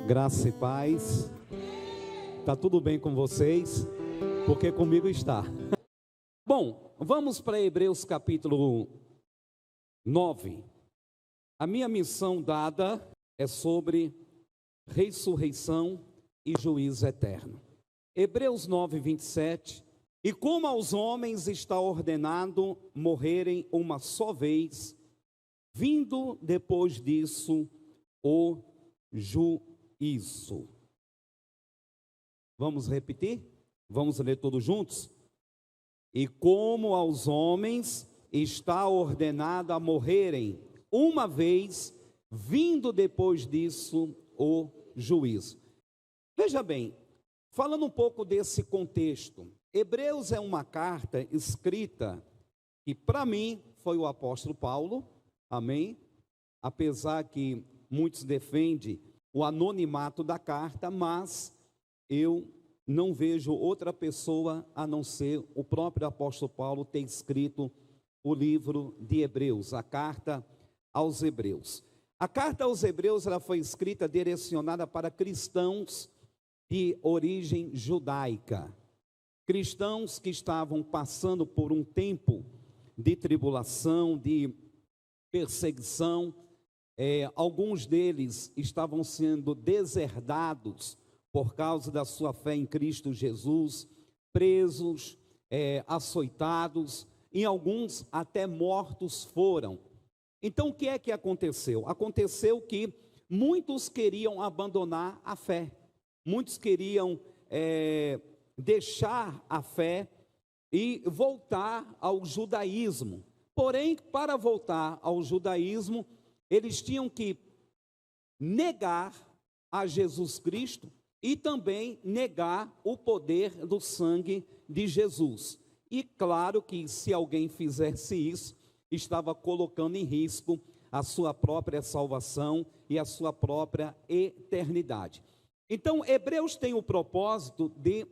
Graça e paz. Tá tudo bem com vocês? Porque comigo está. Bom, vamos para Hebreus capítulo 9. A minha missão dada é sobre ressurreição e juízo eterno. Hebreus 9, 27. E como aos homens está ordenado morrerem uma só vez, vindo depois disso o juízo. Vamos repetir? Vamos ler todos juntos? E como aos homens está ordenado a morrerem uma vez, vindo depois disso o juízo. Veja bem, falando um pouco desse contexto, Hebreus é uma carta escrita que para mim foi o apóstolo Paulo, amém? Apesar que muitos defendem o anonimato da carta, mas eu não vejo outra pessoa a não ser o próprio apóstolo Paulo ter escrito o livro de Hebreus, a carta aos Hebreus. A carta aos Hebreus ela foi escrita direcionada para cristãos de origem judaica, cristãos que estavam passando por um tempo de tribulação, de perseguição. Alguns deles estavam sendo deserdados por causa da sua fé em Cristo Jesus, presos, açoitados, e alguns até mortos foram. Então o que é que aconteceu? Aconteceu que muitos queriam abandonar a fé, muitos queriam deixar a fé e voltar ao judaísmo. Porém, para voltar ao judaísmo, eles tinham que negar a Jesus Cristo e também negar o poder do sangue de Jesus. E claro que se alguém fizesse isso, estava colocando em risco a sua própria salvação e a sua própria eternidade. Então, Hebreus tem o propósito de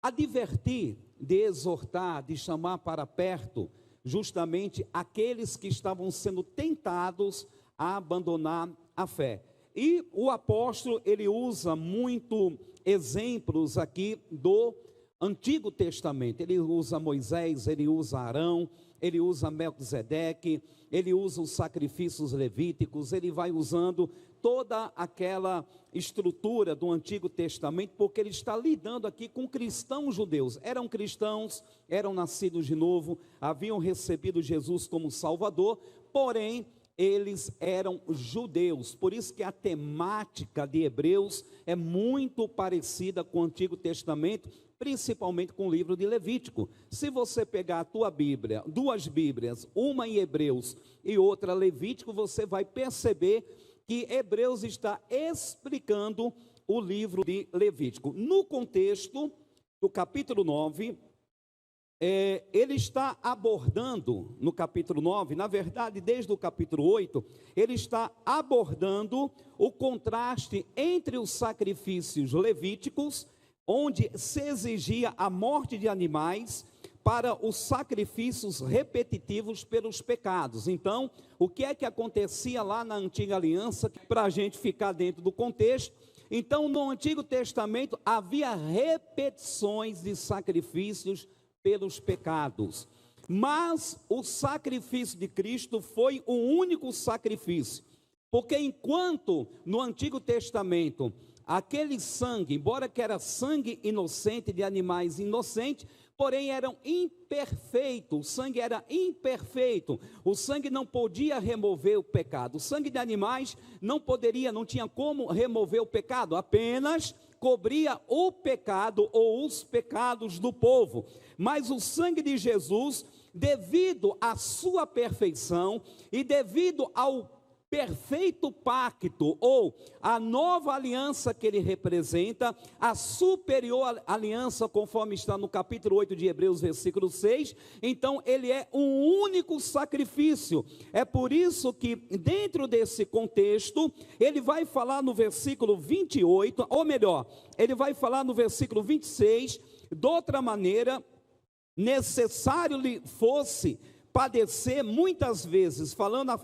advertir, de exortar, de chamar para perto justamente aqueles que estavam sendo tentados a abandonar a fé. E o apóstolo, ele usa muito exemplos aqui do Antigo Testamento. Ele usa Moisés, ele usa Arão, ele usa Melquisedeque, ele usa os sacrifícios levíticos, ele vai usando toda aquela estrutura do Antigo Testamento, porque ele está lidando aqui com cristãos judeus. Eram cristãos, eram nascidos de novo, haviam recebido Jesus como Salvador, porém eles eram judeus. Por isso que a temática de Hebreus é muito parecida com o Antigo Testamento, principalmente com o livro de Levítico. Se você pegar a tua Bíblia, duas Bíblias, uma em Hebreus e outra Levítico, você vai perceber que Hebreus está explicando o livro de Levítico. No contexto do capítulo 9, ele está abordando, no capítulo 9, na verdade desde o capítulo 8, ele está abordando o contraste entre os sacrifícios levíticos, onde se exigia a morte de animais, para os sacrifícios repetitivos pelos pecados. Então, o que é que acontecia lá na antiga aliança, para a gente ficar dentro do contexto? Então, no Antigo Testamento, havia repetições de sacrifícios pelos pecados, mas o sacrifício de Cristo foi o único sacrifício, porque enquanto no Antigo Testamento, aquele sangue, embora que era sangue inocente de animais inocentes, porém eram imperfeitos, o sangue era imperfeito, o sangue não podia remover o pecado, o sangue de animais não tinha como remover o pecado, apenas cobria o pecado ou os pecados do povo. Mas o sangue de Jesus, devido à sua perfeição e devido ao perfeito pacto, ou a nova aliança que ele representa, a superior aliança, conforme está no capítulo 8 de Hebreus, versículo 6, então ele é um único sacrifício. É por isso que dentro desse contexto, ele vai falar no versículo 28, ou melhor, ele vai falar no versículo 26, de outra maneira, necessário lhe fosse padecer muitas vezes, falando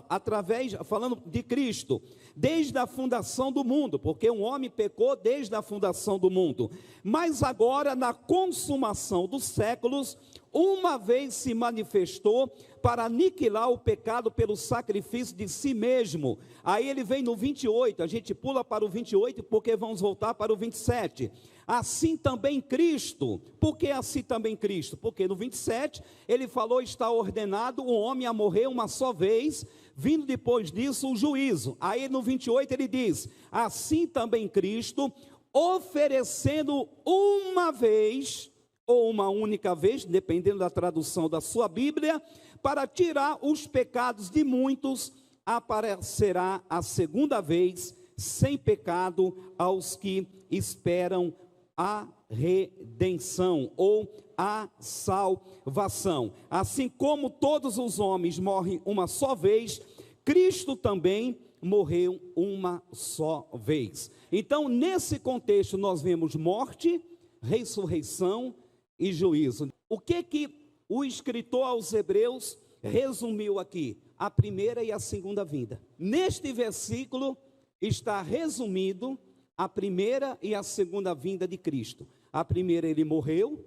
de Cristo, desde a fundação do mundo, porque um homem pecou desde a fundação do mundo, mas agora na consumação dos séculos, uma vez se manifestou para aniquilar o pecado pelo sacrifício de si mesmo. Aí ele vem no 28, a gente pula para o 28 porque vamos voltar para o 27. Assim também Cristo. Por que assim também Cristo? Porque no 27 ele falou: está ordenado o homem a morrer uma só vez, vindo depois disso o juízo. Aí no 28 ele diz: assim também Cristo, oferecendo uma vez, ou uma única vez, dependendo da tradução da sua Bíblia, para tirar os pecados de muitos, aparecerá a segunda vez, sem pecado, aos que esperam a redenção ou a salvação. Assim como todos os homens morrem uma só vez, Cristo também morreu uma só vez. Então, nesse contexto, nós vemos morte, ressurreição e juízo. O que o escritor aos Hebreus resumiu aqui? A primeira e a segunda vinda. Neste versículo está resumido a primeira e a segunda vinda de Cristo. A primeira, ele morreu,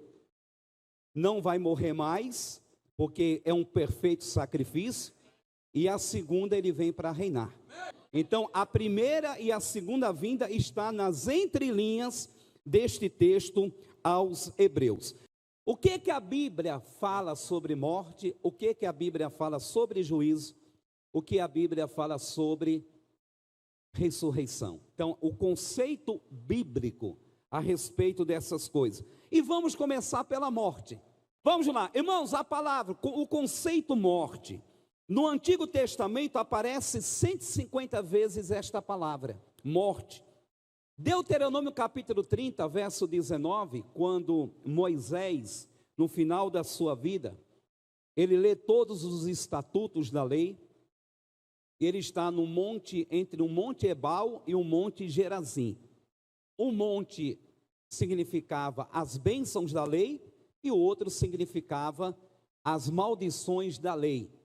não vai morrer mais, porque é um perfeito sacrifício, e a segunda, ele vem para reinar. Então, a primeira e a segunda vinda está nas entrelinhas deste texto aos Hebreus. O que a Bíblia fala sobre morte? O que a Bíblia fala sobre juízo? O que a Bíblia fala sobre ressurreição? Então, o conceito bíblico a respeito dessas coisas. E vamos começar pela morte. Vamos lá, irmãos, a palavra, o conceito morte, no Antigo Testamento aparece 150 vezes esta palavra, morte. Deuteronômio capítulo 30, verso 19, quando Moisés, no final da sua vida, ele lê todos os estatutos da lei, ele está no monte, entre o monte Ebal e o monte Gerazim. Um monte significava as bênçãos da lei e o outro significava as maldições da lei.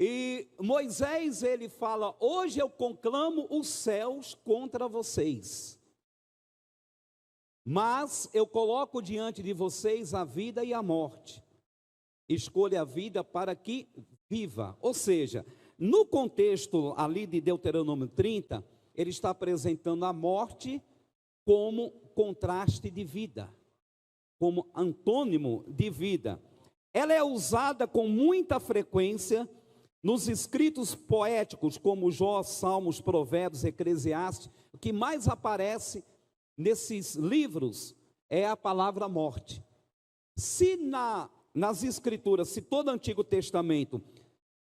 E Moisés, ele fala: hoje eu conclamo os céus contra vocês, mas eu coloco diante de vocês a vida e a morte. Escolha a vida para que viva. Ou seja, no contexto ali de Deuteronômio 30, ele está apresentando a morte como contraste de vida, como antônimo de vida. Ela é usada com muita frequência nos escritos poéticos, como Jó, Salmos, Provérbios, Eclesiastes. O que mais aparece nesses livros é a palavra morte. Se nas escrituras, se todo o Antigo Testamento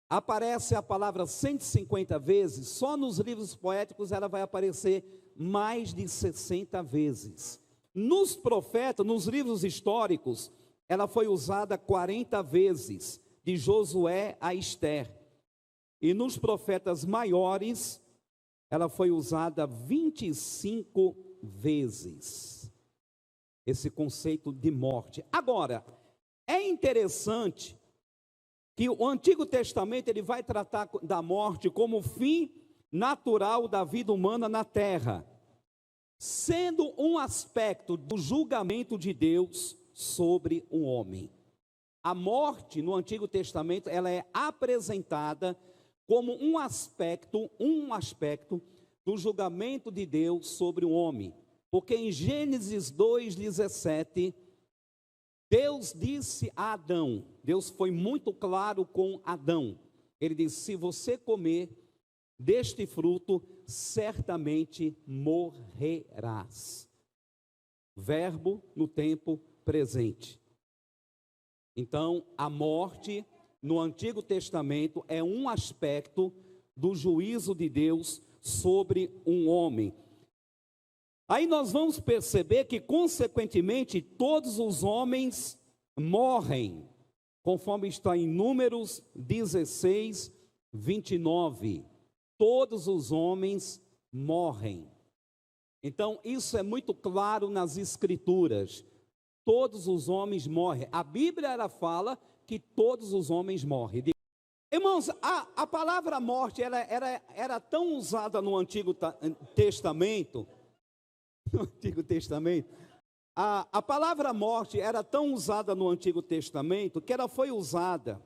aparece a palavra 150 vezes, só nos livros poéticos ela vai aparecer mais de 60 vezes. Nos profetas, nos livros históricos, ela foi usada 40 vezes, de Josué a Esther. E nos profetas maiores, ela foi usada 25 vezes. Esse conceito de morte. Agora, é interessante que o Antigo Testamento ele vai tratar da morte como fim natural da vida humana na terra, sendo um aspecto do julgamento de Deus sobre o homem. A morte no Antigo Testamento ela é apresentada como um aspecto do julgamento de Deus sobre o homem. Porque em Gênesis 2:17, Deus disse a Adão, Deus foi muito claro com Adão. Ele disse: se você comer deste fruto, certamente morrerás. Verbo no tempo presente. Então, a morte no Antigo Testamento é um aspecto do juízo de Deus sobre um homem. Aí nós vamos perceber que, consequentemente, todos os homens morrem, conforme está em Números 16, 29. Todos os homens morrem. Então, isso é muito claro nas Escrituras. Todos os homens morrem. A Bíblia ela fala que todos os homens morrem. Irmãos, a palavra morte era tão usada no Antigo Testamento, no Antigo Testamento, a palavra morte era tão usada no Antigo Testamento que ela foi usada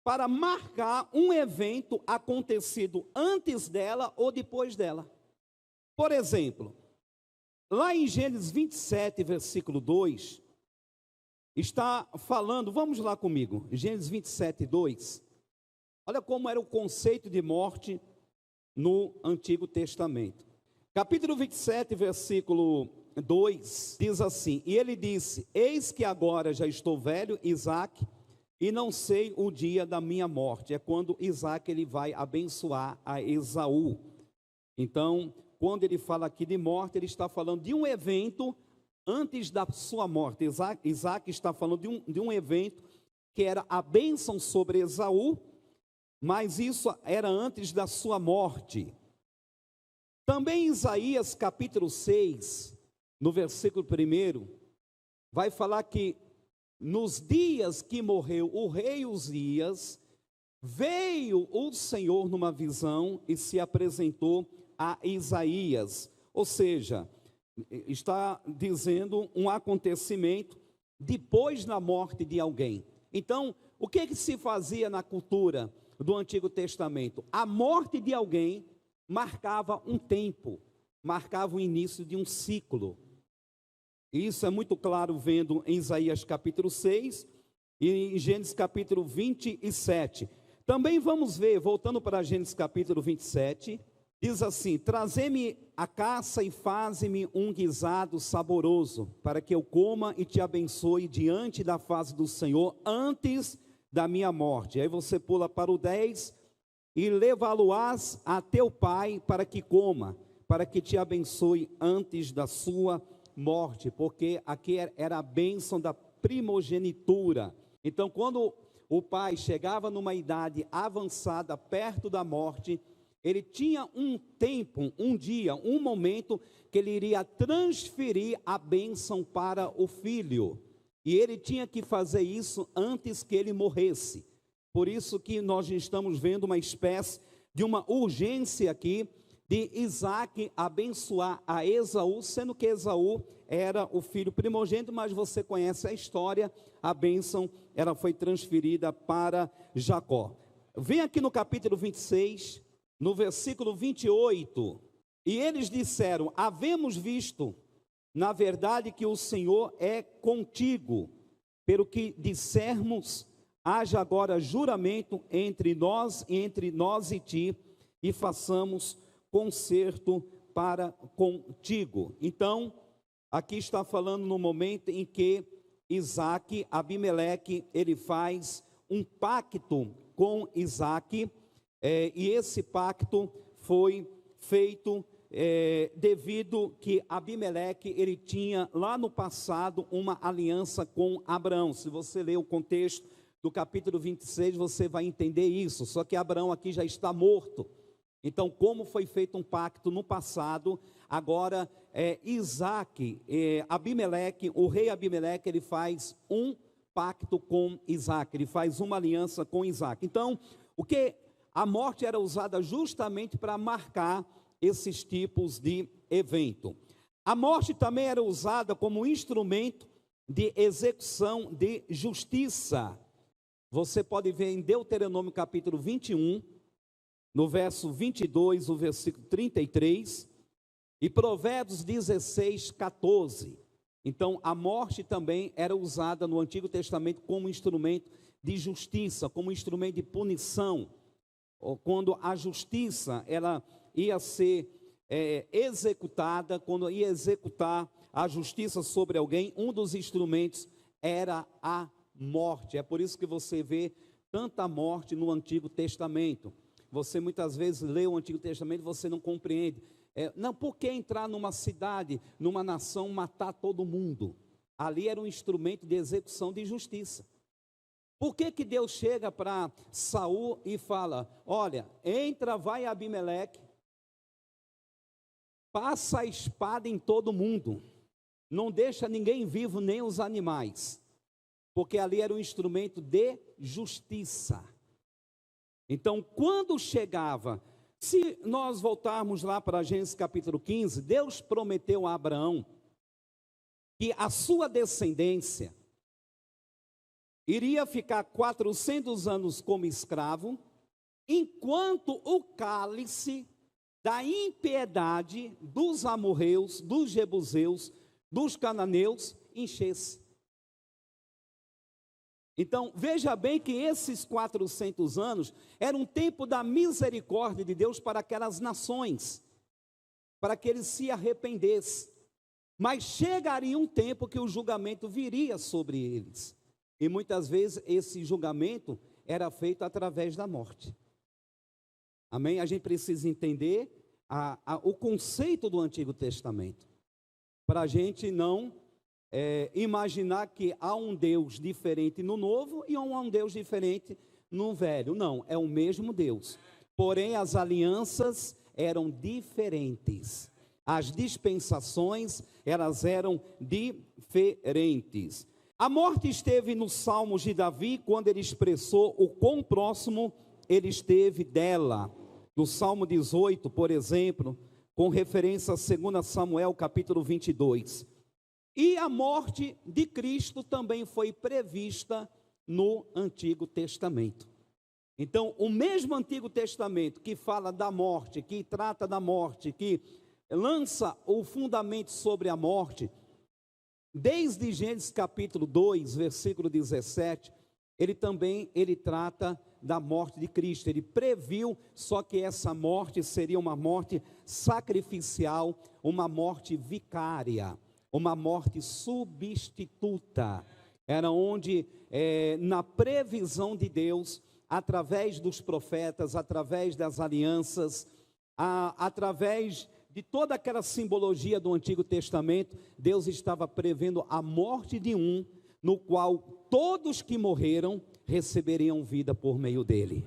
para marcar um evento acontecido antes dela ou depois dela. Por exemplo, lá em Gênesis 27, versículo 2, está falando, vamos lá comigo, Gênesis 27, 2. Olha como era o conceito de morte no Antigo Testamento. Capítulo 27, versículo 2, diz assim: e ele disse: eis que agora já estou velho, Isaque, e não sei o dia da minha morte. É quando Isaque ele vai abençoar a Esaú. Então, quando ele fala aqui de morte, ele está falando de um evento antes da sua morte. Isaque está falando de um evento que era a bênção sobre Esaú, mas isso era antes da sua morte. Também Isaías capítulo 6, no versículo 1, vai falar que nos dias que morreu o rei Uzias, veio o Senhor numa visão e se apresentou a Isaías. Ou seja, está dizendo um acontecimento depois da morte de alguém. Então, o que se fazia na cultura do Antigo Testamento? A morte de alguém marcava um tempo, marcava o início de um ciclo. Isso é muito claro vendo em Isaías capítulo 6 e em Gênesis capítulo 27. Também vamos ver, voltando para Gênesis capítulo 27, diz assim: trazei-me a caça e faze-me um guisado saboroso, para que eu coma e te abençoe diante da face do Senhor antes da minha morte. Aí você pula para o 10, e levá-lo-ás a teu pai para que coma, para que te abençoe antes da sua morte, porque aqui era a bênção da primogenitura. Então, quando o pai chegava numa idade avançada, perto da morte, ele tinha um tempo, um dia, um momento, que ele iria transferir a bênção para o filho, e ele tinha que fazer isso antes que ele morresse. Por isso que nós estamos vendo uma espécie de uma urgência aqui, de Isaque abençoar a Esaú, sendo que Esaú era o filho primogênito, mas você conhece a história, a bênção ela foi transferida para Jacó. Vem aqui no capítulo 26, no versículo 28, e eles disseram: havemos visto, na verdade, que o Senhor é contigo, pelo que dissermos, haja agora juramento entre nós e ti, e façamos concerto para contigo. Então, aqui está falando no momento em que Isaque, Abimeleque, ele faz um pacto com Isaque, e esse pacto foi feito devido que Abimeleque, ele tinha lá no passado uma aliança com Abraão. Se você ler o contexto do capítulo 26, você vai entender isso, só que Abraão aqui já está morto. Então, como foi feito um pacto no passado, agora Isaque, Abimeleque, o rei Abimeleque, ele faz um pacto com Isaque, ele faz uma aliança com Isaque. Então, a morte era usada justamente para marcar esses tipos de evento. A morte também era usada como instrumento de execução de justiça. Você pode ver em Deuteronômio capítulo 21, no verso 22, o versículo 33, e Provérbios 16, 14. Então, a morte também era usada no Antigo Testamento como instrumento de justiça, como instrumento de punição. Quando a justiça ela ia ser executada, quando ia executar a justiça sobre alguém, um dos instrumentos era a morte. É por isso que você vê tanta morte no Antigo Testamento. Você muitas vezes lê o Antigo Testamento e você não compreende. Não, por que entrar numa cidade, numa nação, matar todo mundo? Ali era um instrumento de execução de justiça. Por que que Deus chega para Saul e fala: olha, entra, vai Abimeleque, passa a espada em todo mundo, não deixa ninguém vivo, nem os animais. porque ali era um instrumento de justiça. Então, quando chegava, se nós voltarmos lá para Gênesis capítulo 15, Deus prometeu a Abraão que a sua descendência iria ficar 400 anos como escravo, enquanto o cálice da impiedade dos amorreus, dos jebuseus, dos cananeus enchesse. Então, veja bem que esses 400 anos era um tempo da misericórdia de Deus para aquelas nações, para que eles se arrependessem. Mas chegaria um tempo que o julgamento viria sobre eles. E muitas vezes esse julgamento era feito através da morte. Amém? A gente precisa entender o conceito do Antigo Testamento, para a gente não imaginar que há um Deus diferente no Novo e há um Deus diferente no Velho. Não, é o mesmo Deus. Porém, as alianças eram diferentes. As dispensações, elas eram diferentes. A morte esteve nos Salmos de Davi, quando ele expressou o quão próximo ele esteve dela. No Salmo 18, por exemplo, com referência a 2 Samuel, capítulo 22. E a morte de Cristo também foi prevista no Antigo Testamento. Então, o mesmo Antigo Testamento que fala da morte, que trata da morte, que lança o fundamento sobre a morte, desde Gênesis capítulo 2, versículo 17, ele trata da morte de Cristo. Ele previu, só que essa morte seria uma morte sacrificial, uma morte vicária, uma morte substituta. Era onde, na previsão de Deus, através dos profetas, através das alianças, através de toda aquela simbologia do Antigo Testamento, Deus estava prevendo a morte de um, no qual todos que morreram receberiam vida por meio dele.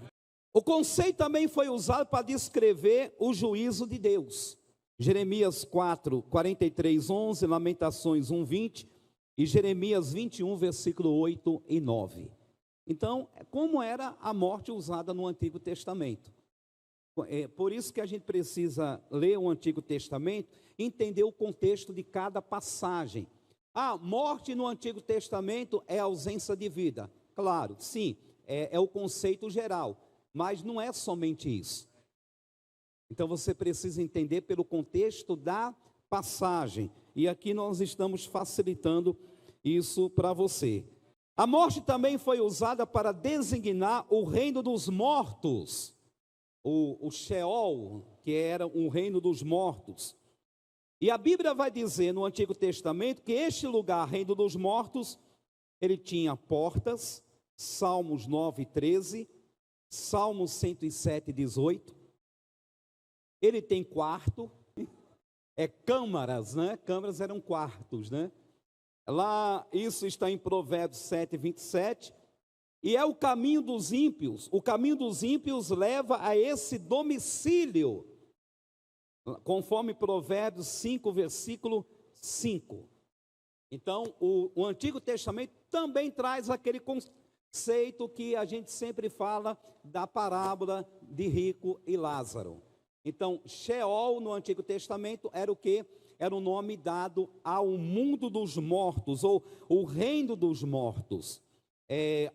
O conceito também foi usado para descrever o juízo de Deus. Jeremias 4, 43, 11, Lamentações 1, 20 e Jeremias 21, versículo 8 e 9. Então, como era a morte usada no Antigo Testamento? Por isso que a gente precisa ler o Antigo Testamento e entender o contexto de cada passagem. A morte no Antigo Testamento é ausência de vida. Claro, sim, é o conceito geral, mas não é somente isso. Então você precisa entender pelo contexto da passagem. E aqui nós estamos facilitando isso para você. A morte também foi usada para designar o reino dos mortos. O Sheol, que era um reino dos mortos. E a Bíblia vai dizer no Antigo Testamento que este lugar, reino dos mortos, ele tinha portas, Salmos 9, 13, Salmos 107, 18. Ele tem quarto, câmaras, né? Câmaras eram quartos, né? Lá, isso está em Provérbios 7, 27. E é o caminho dos ímpios. O caminho dos ímpios leva a esse domicílio, conforme Provérbios 5, versículo 5. Então, o Antigo Testamento também traz aquele conceito que a gente sempre fala da parábola de Rico e Lázaro. Então, Sheol no Antigo Testamento era o quê? Era o nome dado ao mundo dos mortos, ou o reino dos mortos.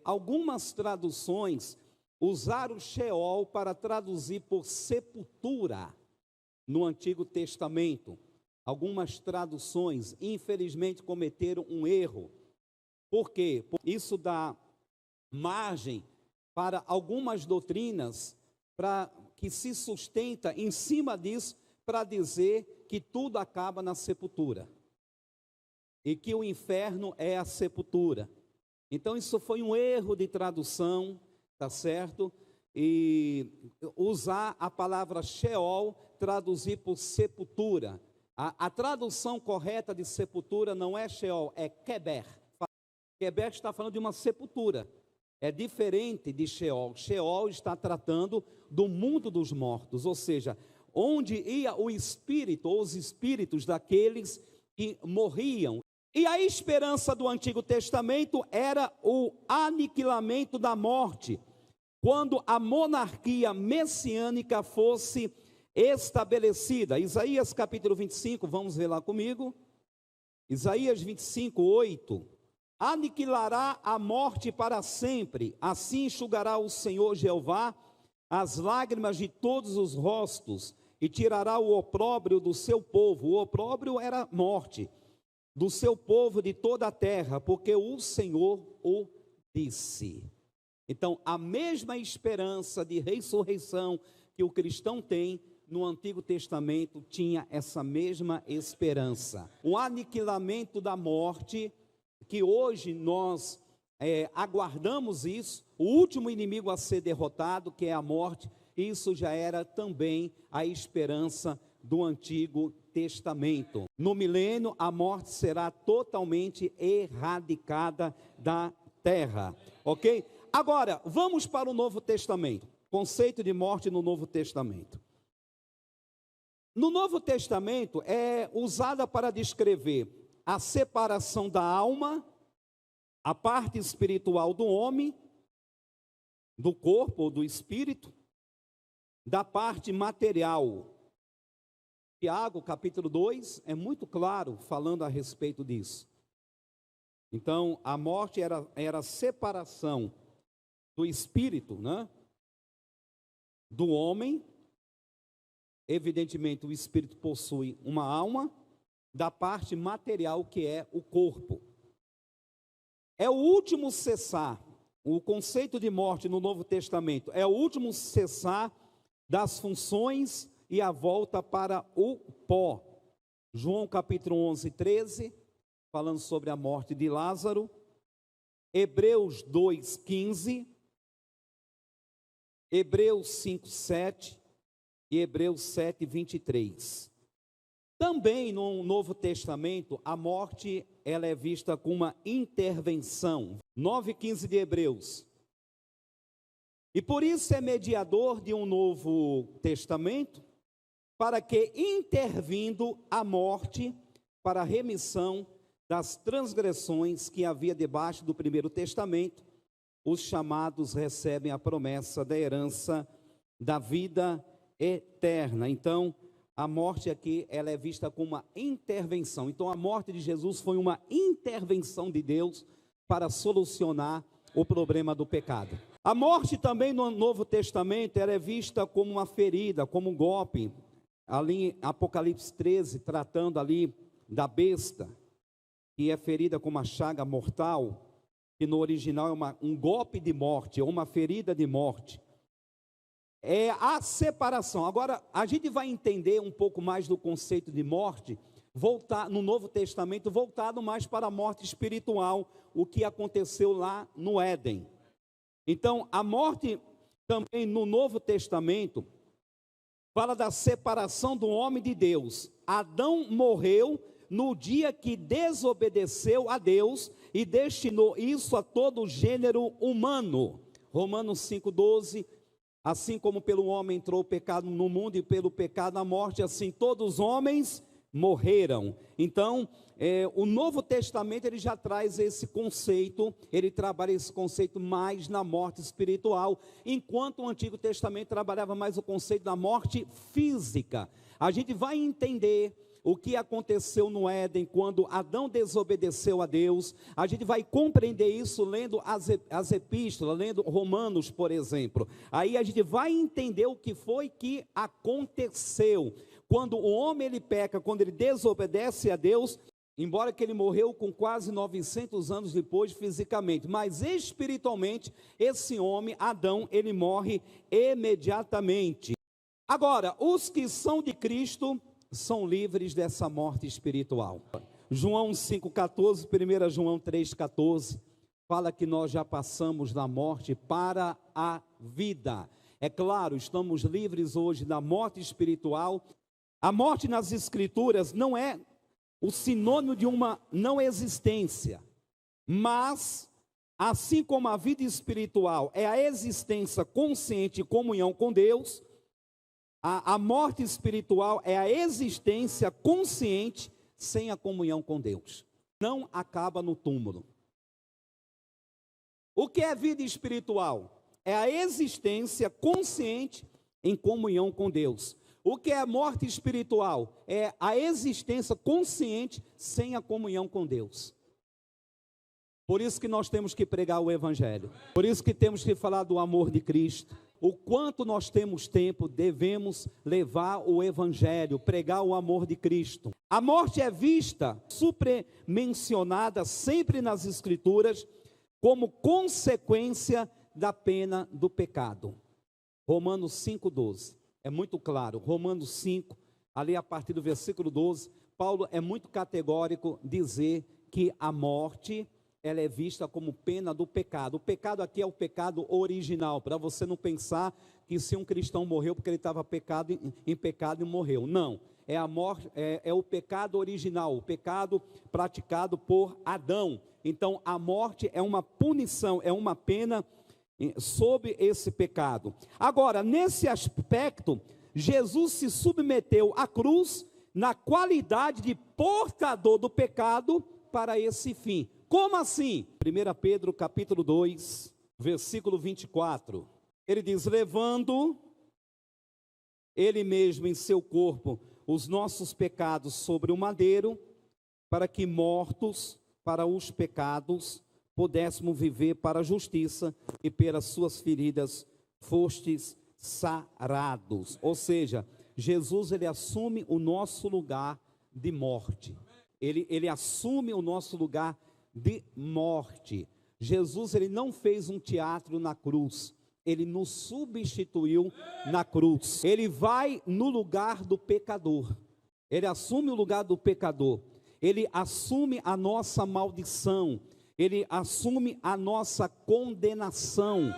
Algumas traduções usaram Sheol para traduzir por sepultura no Antigo Testamento. Algumas traduções, infelizmente, cometeram um erro. Por quê? Isso dá margem para algumas doutrinas que se sustenta em cima disso para dizer que tudo acaba na sepultura e que o inferno é a sepultura. Então isso foi um erro de tradução, tá certo? E usar a palavra Sheol, traduzir por sepultura. A tradução correta de sepultura não é Sheol, é Keber. Keber está falando de uma sepultura. É diferente de Sheol. Sheol está tratando do mundo dos mortos, ou seja, onde ia o espírito ou os espíritos daqueles que morriam. E a esperança do Antigo Testamento era o aniquilamento da morte, quando a monarquia messiânica fosse estabelecida. Isaías capítulo 25, vamos ver lá comigo. Isaías 25, 8. Aniquilará a morte para sempre, assim enxugará o Senhor Jeová as lágrimas de todos os rostos, e tirará o opróbrio do seu povo. O opróbrio era morte, do seu povo de toda a terra, porque o Senhor o disse. Então, a mesma esperança de ressurreição que o cristão tem no Antigo Testamento tinha essa mesma esperança. O aniquilamento da morte, que hoje nós aguardamos isso, o último inimigo a ser derrotado, que é a morte, isso já era também a esperança do Antigo Testamento. No milênio, a morte será totalmente erradicada da terra, ok? Agora, vamos para o Novo Testamento. Conceito de morte no Novo Testamento. No Novo Testamento é usada para descrever a separação da alma, a parte espiritual do homem, do corpo ou do espírito, da parte material. Tiago, capítulo 2, é muito claro falando a respeito disso. Então, a morte era a separação do espírito, né? Do homem. Evidentemente, o espírito possui uma alma, da parte material que é o corpo. É o último cessar, o conceito de morte no Novo Testamento, é o último cessar das funções e a volta para o pó. João capítulo 11, 13, falando sobre a morte de Lázaro. Hebreus 2, 15. Hebreus 5, 7 e Hebreus 7, 23. Também no Novo Testamento, a morte ela é vista como uma intervenção. 9:15 de Hebreus. E por isso é mediador de um novo testamento, para que, intervindo a morte, para a remissão das transgressões que havia debaixo do primeiro testamento, os chamados recebem a promessa da herança da vida eterna. Então, a morte aqui, ela é vista como uma intervenção. Então, a morte de Jesus foi uma intervenção de Deus para solucionar o problema do pecado. A morte também no Novo Testamento, ela é vista como uma ferida, como um golpe. Ali em Apocalipse 13, tratando ali da besta, que é ferida com uma chaga mortal, que no original é um golpe de morte, ou uma ferida de morte. É a separação. Agora, a gente vai entender um pouco mais do conceito de morte, no Novo Testamento, voltado mais para a morte espiritual, o que aconteceu lá no Éden. Então, a morte também no Novo Testamento fala da separação do homem de Deus. Adão morreu no dia que desobedeceu a Deus e destinou isso a todo o gênero humano. Romanos 5,12. Assim como pelo homem entrou o pecado no mundo e pelo pecado a morte, assim todos os homens morreram. Então, o Novo Testamento ele já traz esse conceito, ele trabalha esse conceito mais na morte espiritual, enquanto o Antigo Testamento trabalhava mais o conceito da morte física. A gente vai entender o que aconteceu no Éden quando Adão desobedeceu a Deus. A gente vai compreender isso lendo as epístolas, lendo Romanos, por exemplo. Aí a gente vai entender o que foi que aconteceu. Quando o homem ele peca, quando ele desobedece a Deus, embora que ele morreu com quase 900 anos depois fisicamente, mas espiritualmente, esse homem, Adão, ele morre imediatamente. Agora, os que são de Cristo são livres dessa morte espiritual. João 5,14, 1 João 3,14, fala que nós já passamos da morte para a vida. É claro, estamos livres hoje da morte espiritual. A morte nas Escrituras não é o sinônimo de uma não existência, mas, assim como a vida espiritual é a existência consciente e comunhão com Deus, a morte espiritual é a existência consciente sem a comunhão com Deus. não acaba no túmulo. O que é vida espiritual? É a existência consciente em comunhão com Deus. O que é morte espiritual? É a existência consciente sem a comunhão com Deus. Por isso que nós temos que pregar o Evangelho. Por isso que temos que falar do amor de Cristo. O quanto nós temos tempo, devemos levar o Evangelho, pregar o amor de Cristo. A morte é vista, supramencionada sempre nas Escrituras, como consequência da pena do pecado. Romanos 5,12. É muito claro. Romanos 5, ali a partir do versículo 12, Paulo é muito categórico dizer que a morte, ela é vista como pena do pecado. O pecado aqui é o pecado original, para você não pensar que se um cristão morreu porque ele estava em pecado e morreu. Não, é a morte, é o pecado original, o pecado praticado por Adão. Então a morte é uma punição, é uma pena sob esse pecado. Agora, nesse aspecto, Jesus se submeteu à cruz na qualidade de portador do pecado para esse fim. Como assim? 1 Pedro capítulo 2, versículo 24. Ele diz: levando ele mesmo em seu corpo os nossos pecados sobre o madeiro, para que mortos para os pecados pudéssemos viver para a justiça, e pelas suas feridas fostes sarados. Ou seja, Jesus, ele assume o nosso lugar de morte. Ele assume o nosso lugar de morte. Jesus, ele não fez um teatro na cruz, ele nos substituiu na cruz. Ele vai no lugar do pecador, ele assume o lugar do pecador, ele assume a nossa maldição, ele assume a nossa condenação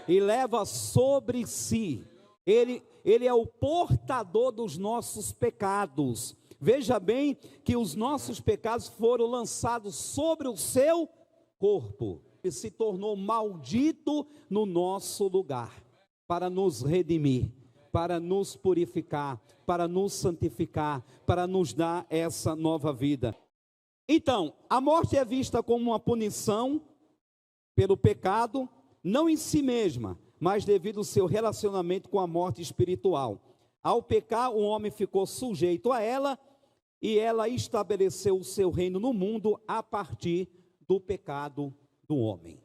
e leva sobre si. Ele é o portador dos nossos pecados. Veja bem que os nossos pecados foram lançados sobre o seu corpo. Ele se tornou maldito no nosso lugar, para nos redimir, para nos purificar, para nos santificar, para nos dar essa nova vida. Então, a morte é vista como uma punição pelo pecado, não em si mesma, mas devido ao seu relacionamento com a morte espiritual. Ao pecar, o homem ficou sujeito a ela, e ela estabeleceu o seu reino no mundo a partir do pecado do homem.